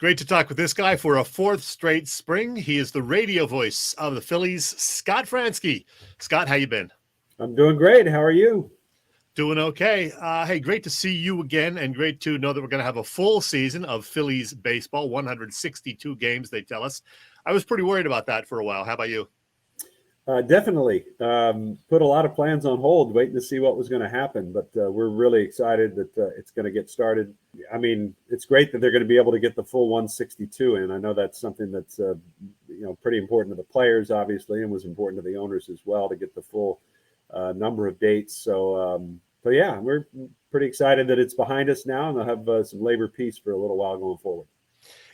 Great to talk with this guy for a fourth straight spring. He is the radio voice of the Phillies, Scott Franzke. Scott, how you been? I'm doing great. How are you? Doing okay. Hey, great to see you again, and great to know that we're going to have a full season of Phillies baseball, 162 games, they tell us. I was pretty worried about that for a while. How about you? Definitely. Put a lot of plans on hold, waiting to see what was going to happen. But we're really excited that it's going to get started. I mean, it's great that they're going to be able to get the full 162 in. I know that's something that's pretty important to the players, obviously, and was important to the owners as well to get the full number of dates. So yeah, we're pretty excited that it's behind us now, and they'll have some labor peace for a little while going forward.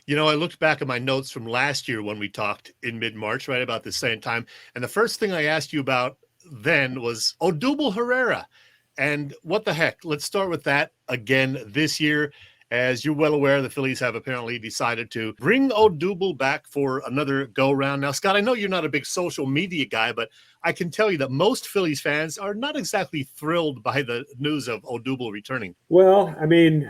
You know, I looked back at my notes from last year when we talked in mid-March, right about the same time. And the first thing I asked you about then was Odubel Herrera. And what the heck? Let's start with that again this year. As you're well aware, the Phillies have apparently decided to bring Odubel back for another go-round. Now, Scott, I know you're not a big social media guy, but I can tell you that most Phillies fans are not exactly thrilled by the news of Odubel returning. Well, I mean,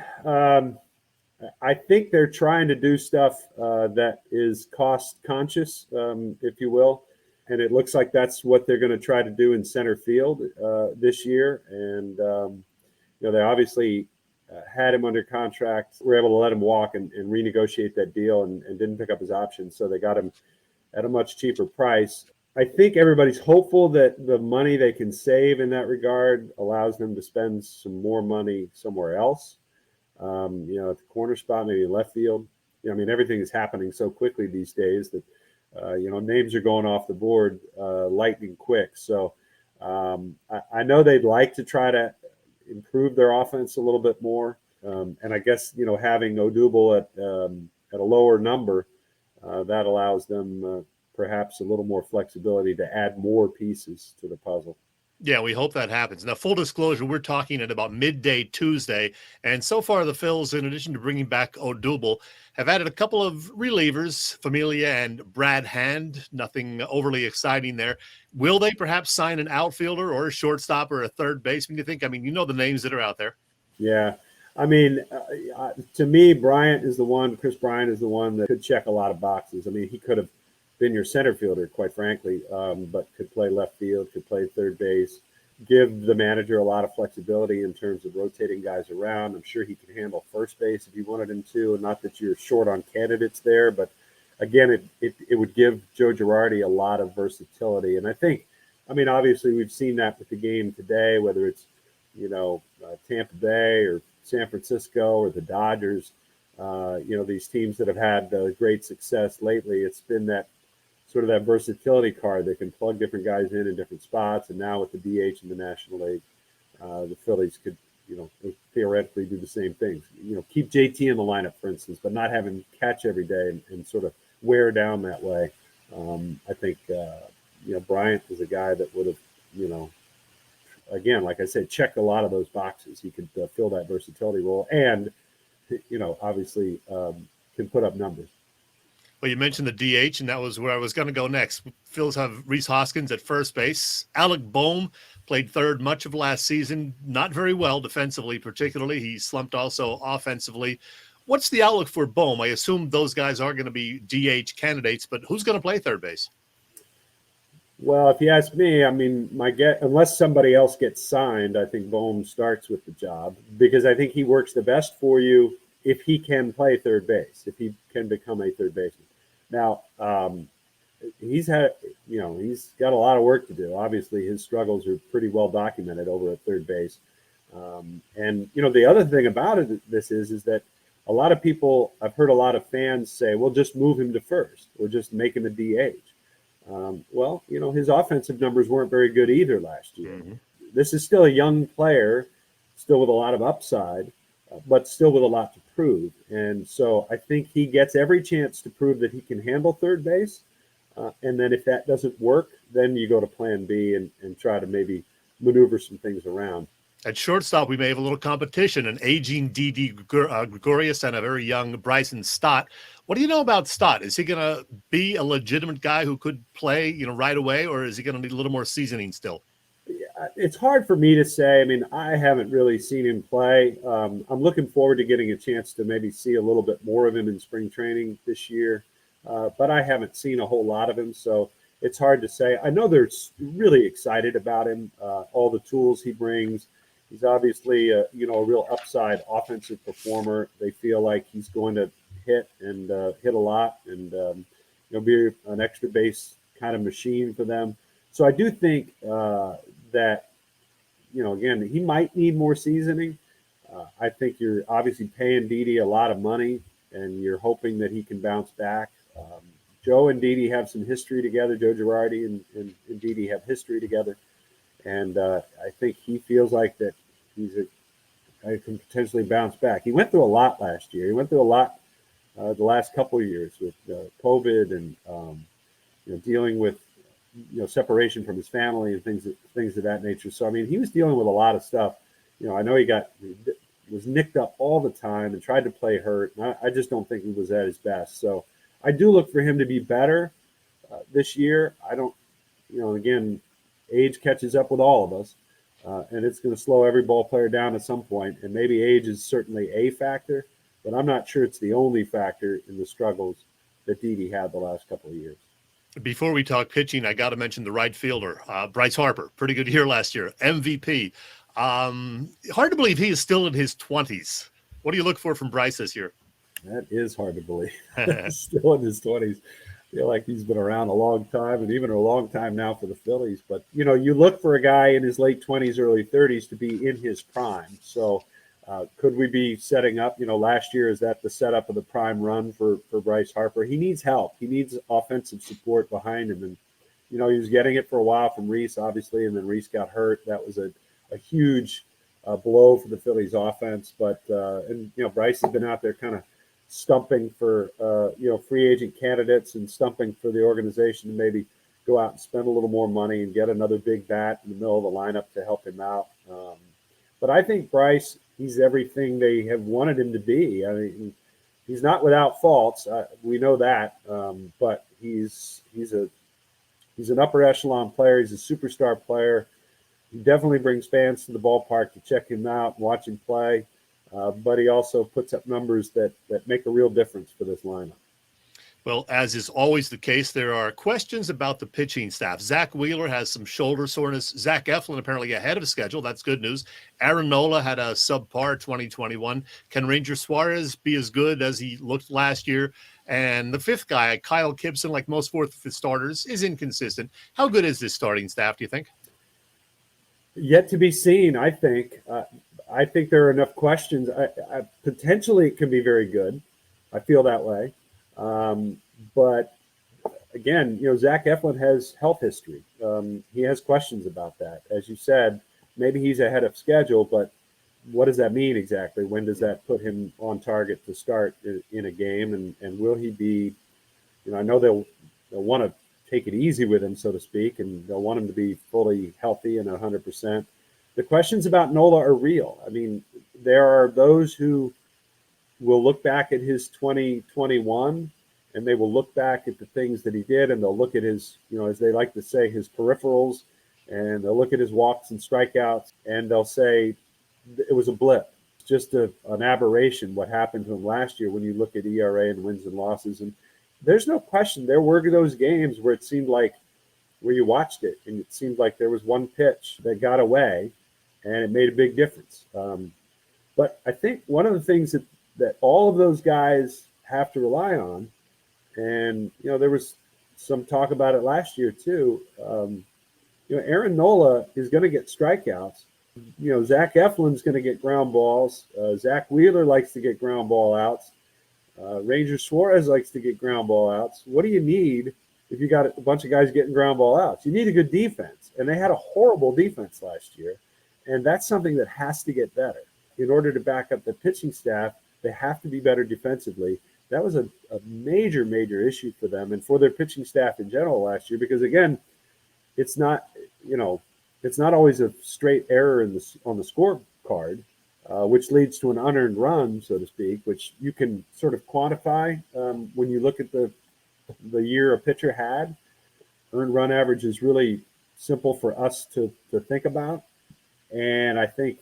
I think they're trying to do stuff that is cost conscious, if you will. And it looks like that's what they're going to try to do in center field this year. And, they obviously had him under contract, were able to let him walk and renegotiate that deal and didn't pick up his option. So they got him at a much cheaper price. I think everybody's hopeful that the money they can save in that regard allows them to spend some more money somewhere else. At the corner spot, maybe left field. I mean, everything is happening so quickly these days that, names are going off the board lightning quick. So I know they'd like to try to improve their offense a little bit more. And I guess, having Odubel at a lower number, that allows them perhaps a little more flexibility to add more pieces to the puzzle. Yeah, we hope that happens. Now, full disclosure, we're talking at about midday Tuesday, and so far the Phils, in addition to bringing back Odubel, have added a couple of relievers, Familia and Brad Hand. Nothing overly exciting there. Will they perhaps sign an outfielder or a shortstop or a third baseman, you think? I mean, you know the names that are out there. Yeah. I mean, to me, Chris Bryant is the one that could check a lot of boxes. I mean, he could have been your center fielder, quite frankly, but could play left field, could play third base, give the manager a lot of flexibility in terms of rotating guys around. I'm sure he could handle first base if you wanted him to, and not that you're short on candidates there, but again, it would give Joe Girardi a lot of versatility. And I think, obviously we've seen that with the game today, whether it's, Tampa Bay or San Francisco or the Dodgers, these teams that have had great success lately. It's been that sort of that versatility card. They can plug different guys in different spots. And now with the DH in the National League, the Phillies could, theoretically do the same things. Keep JT in the lineup, for instance, but not have him catch every day and sort of wear down that way. I think, Bryant is a guy that would have, again, like I said, checked a lot of those boxes. He could fill that versatility role and, obviously can put up numbers. Well, you mentioned the DH, and that was where I was going to go next. Phils have Rhys Hoskins at first base. Alec Boehm played third much of last season, not very well defensively particularly. He slumped also offensively. What's the outlook for Boehm? I assume those guys are going to be DH candidates, but who's going to play third base? Well, if you ask me, my guess, unless somebody else gets signed, I think Boehm starts with the job because I think he works the best for you if he can play third base, if he can become a third baseman. Now, he's got a lot of work to do. Obviously, his struggles are pretty well documented over at third base. And the other thing about this is that a lot of people, I've heard a lot of fans say, well, just move him to first or just make him a DH. His offensive numbers weren't very good either last year. Mm-hmm. This is still a young player, still with a lot of upside, but still with a lot to prove. And so I think he gets every chance to prove that he can handle third base. And then if that doesn't work, then you go to plan B and try to maybe maneuver some things around. At shortstop, we may have a little competition, an aging D.D. Gregorius and a very young Bryson Stott. What do you know about Stott? Is he going to be a legitimate guy who could play, right away, or is he going to need a little more seasoning still? It's hard for me to say. I mean, I haven't really seen him play. I'm looking forward to getting a chance to maybe see a little bit more of him in spring training this year, but I haven't seen a whole lot of him, so it's hard to say. I know they're really excited about him, all the tools he brings. He's obviously a real upside offensive performer. They feel like he's going to hit and hit a lot, and be an extra base kind of machine for them. So I do think that, again, he might need more seasoning. I think you're obviously paying Didi a lot of money, and you're hoping that he can bounce back. Joe and Didi have some history together. Joe Girardi and Didi have history together, and I think he feels like that I can potentially bounce back. He went through a lot last year. He went through a lot the last couple of years with COVID and dealing with separation from his family and things of that nature. So I mean, he was dealing with a lot of stuff. I know he was nicked up all the time and tried to play hurt. And I just don't think he was at his best. So I do look for him to be better this year. I don't, again, age catches up with all of us, and it's going to slow every ball player down at some point. And maybe age is certainly a factor, but I'm not sure it's the only factor in the struggles that Didi had the last couple of years. Before we talk pitching, I got to mention the right fielder, Bryce Harper. Pretty good year last year, MVP. Hard to believe he is still in his 20s. What do you look for from Bryce this year? That is hard to believe. Still in his 20s. I feel like he's been around a long time, and even a long time now for the Phillies. But, you look for a guy in his late 20s, early 30s to be in his prime. So could we be setting up, last year, is that the setup of the prime run for Bryce Harper? He needs help. He needs offensive support behind him. And, he was getting it for a while from Reese, obviously, and then Reese got hurt. That was a huge blow for the Phillies offense. But, Bryce has been out there kind of stumping for, free agent candidates and stumping for the organization to maybe go out and spend a little more money and get another big bat in the middle of the lineup to help him out. But I think Bryce, he's everything they have wanted him to be. I mean, he's not without faults. We know that, but he's an upper echelon player. He's a superstar player. He definitely brings fans to the ballpark to check him out and watch him play. But he also puts up numbers that make a real difference for this lineup. Well, as is always the case, there are questions about the pitching staff. Zach Wheeler has some shoulder soreness. Zach Eflin apparently ahead of schedule. That's good news. Aaron Nola had a subpar 2021. Can Ranger Suarez be as good as he looked last year? And the fifth guy, Kyle Gibson, like most fourth fifth starters, is inconsistent. How good is this starting staff, do you think? Yet to be seen, I think. I think there are enough questions. Potentially, it can be very good. I feel that way. But again, Zach Eflin has health history. He has questions about that. As you said, maybe he's ahead of schedule, but what does that mean exactly? When does that put him on target to start in a game? And will he be, I know they'll want to take it easy with him, so to speak, and they'll want him to be fully healthy and 100%. The questions about Nola are real. I mean, there are those who will look back at his 2021 and they will look back at the things that he did, and they'll look at his, as they like to say, his peripherals, and they'll look at his walks and strikeouts, and they'll say it was a blip. It's just an aberration what happened to him last year when you look at ERA and wins and losses. And there's no question there were those games where it seemed like, where you watched it and it seemed like there was one pitch that got away and it made a big difference. But I think one of the things that all of those guys have to rely on, and, there was some talk about it last year too. Aaron Nola is going to get strikeouts. Zach Eflin's going to get ground balls. Zach Wheeler likes to get ground ball outs. Ranger Suarez likes to get ground ball outs. What do you need if you got a bunch of guys getting ground ball outs? You need a good defense. And they had a horrible defense last year. And that's something that has to get better. In order to back up the pitching staff, they have to be better defensively. That was a major, major issue for them and for their pitching staff in general last year, because, again, it's not always a straight error on the scorecard, which leads to an unearned run, so to speak, which you can sort of quantify when you look at the year a pitcher had. Earned run average is really simple for us to think about. And I think,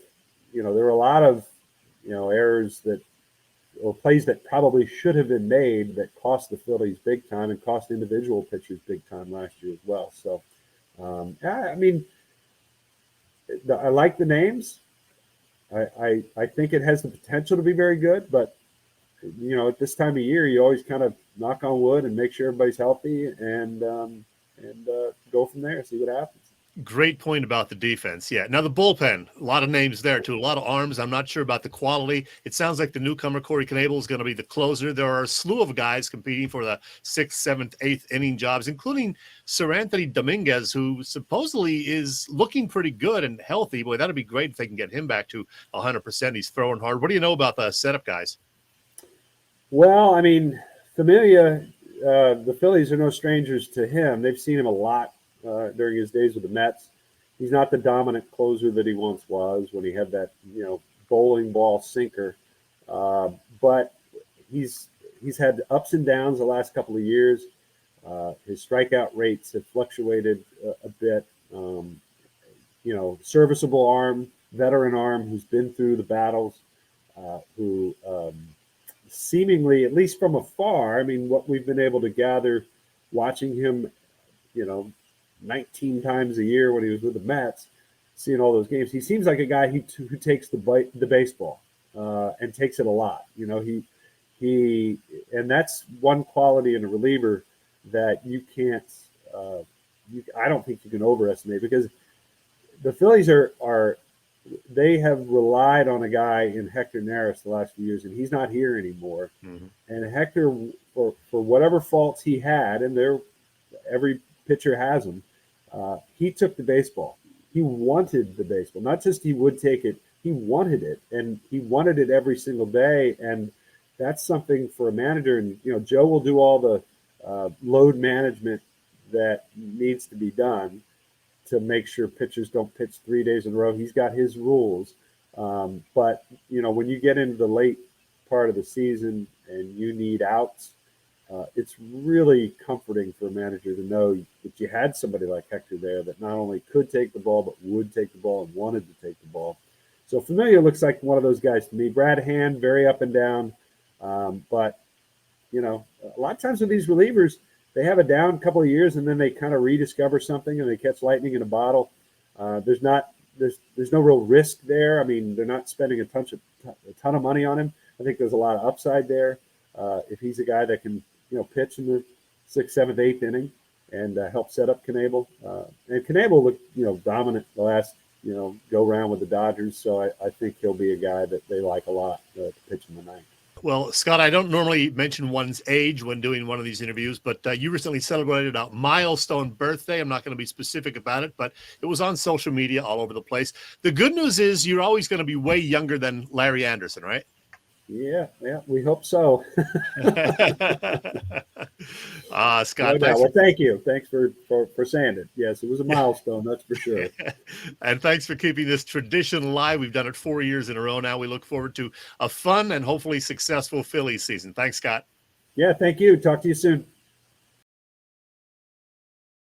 there were a lot of, errors or plays that probably should have been made that cost the Phillies big time and cost individual pitchers big time last year as well. So, I mean, I like the names. I think it has the potential to be very good, but at this time of year, you always kind of knock on wood and make sure everybody's healthy and go from there, see what happens. Great point about the defense. Yeah. Now the bullpen, a lot of names there too, a lot of arms. I'm not sure about the quality. It sounds like the newcomer Corey Knebel is going to be the closer. There are a slew of guys competing for the 6th, 7th, 8th inning jobs, including Sir Anthony Dominguez, who supposedly is looking pretty good and healthy. Boy, that'd be great if they can get him back to 100%. He's throwing hard. What do you know about the setup guys? Well, I mean, Familia, the Phillies are no strangers to him. They've seen him a lot during his days with the Mets. He's not the dominant closer that he once was when he had that, bowling ball sinker. But he's had ups and downs the last couple of years. His strikeout rates have fluctuated a bit. Serviceable arm, veteran arm who's been through the battles, who seemingly, at least from afar, I mean, what we've been able to gather watching him, 19 times a year when he was with the Mets, seeing all those games, he seems like a guy who takes the baseball and takes it a lot. He and that's one quality in a reliever that you can't, I don't think you can overestimate, because the Phillies they have relied on a guy in Hector Neris the last few years, and he's not here anymore. Mm-hmm. And Hector, for whatever faults he had, and every pitcher has them, he took the baseball. He wanted the baseball. Not just he would take it, he wanted it. And he wanted it every single day. And that's something for a manager. And, Joe will do all the load management that needs to be done to make sure pitchers don't pitch 3 days in a row. He's got his rules. But, when you get into the late part of the season and you need outs, it's really comforting for a manager to know that you had somebody like Hector there that not only could take the ball, but would take the ball and wanted to take the ball. So Familia looks like one of those guys to me. Brad Hand, very up and down. But, a lot of times with these relievers, they have a down couple of years and then they kind of rediscover something and they catch lightning in a bottle. There's no real risk there. I mean, they're not spending a ton of money on him. I think there's a lot of upside there. If he's a guy that can, pitch in the 6th, 7th, 8th inning and help set up Knebel. And Knebel looked, dominant the last, go round with the Dodgers. So I think he'll be a guy that they like a lot to pitch in the ninth. Well, Scott, I don't normally mention one's age when doing one of these interviews, but you recently celebrated a milestone birthday. I'm not going to be specific about it, but it was on social media all over the place. The good news is you're always going to be way younger than Larry Anderson, right? Yeah, we hope so. Scott, well, thank you. Thanks for saying it. Yes, it was a milestone, that's for sure. And thanks for keeping this tradition alive. We've done it 4 years in a row now. We look forward to a fun and hopefully successful Phillies season. Thanks, Scott. Yeah, thank you. Talk to you soon.